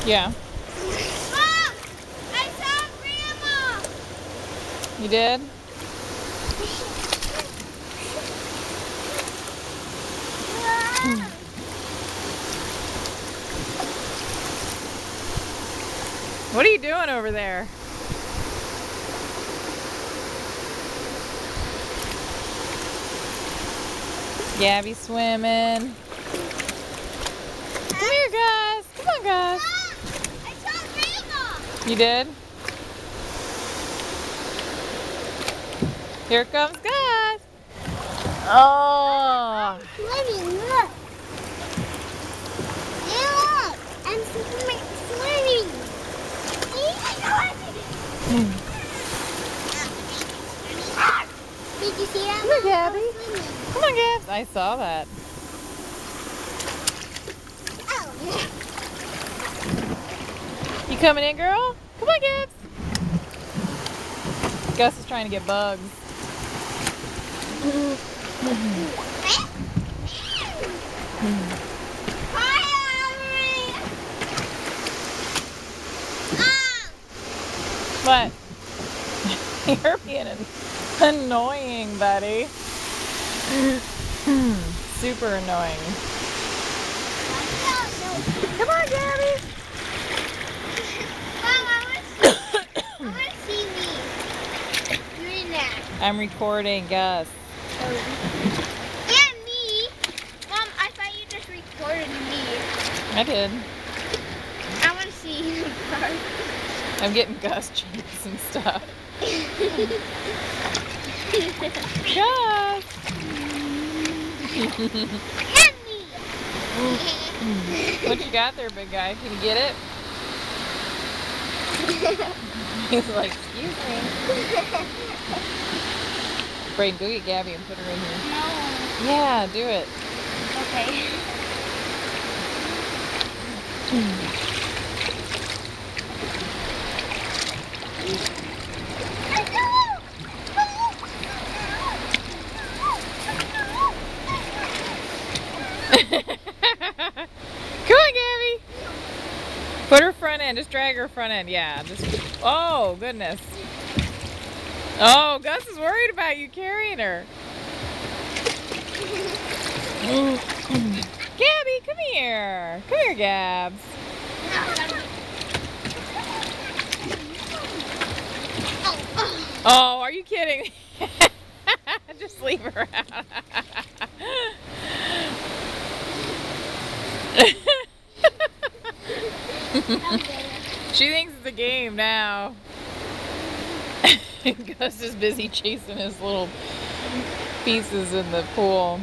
Yeah. Mom! I saw Grandma! You did? What are you doing over there? Gabby swimming. Come here, guys. Come on, guys. I saw Grandma! You did? Here comes Gus. Oh. Swimming, look! Look! I'm swimming! Did you see that? Come here, Gabby. Come on, Gabs. I saw that. Oh. You coming in, girl? Come on, Gabs. Gus is trying to get bugs. What? You're being annoying, buddy. Super annoying. Come on, Gabby. Mom, I want to see me doing that. I'm recording, Gus. And me. Mom, I thought you just recorded me. I did. I want to see you first. I'm getting Gus cheeks and stuff. Gus! And me. What you got there, big guy? Can you get it? He's like, excuse me. Braden, go get Gabby and put her in here. No. Yeah, do it. Okay. Come on, Gabby. Put her front end. Just drag her front end. Yeah. Just. Oh, goodness. Oh, Gus is worried about you carrying her. Gabby, come here. Come here, Gabs. Oh, are you kidding? Just leave her out. She thinks it's a game now. Gus is busy chasing his little pieces in the pool.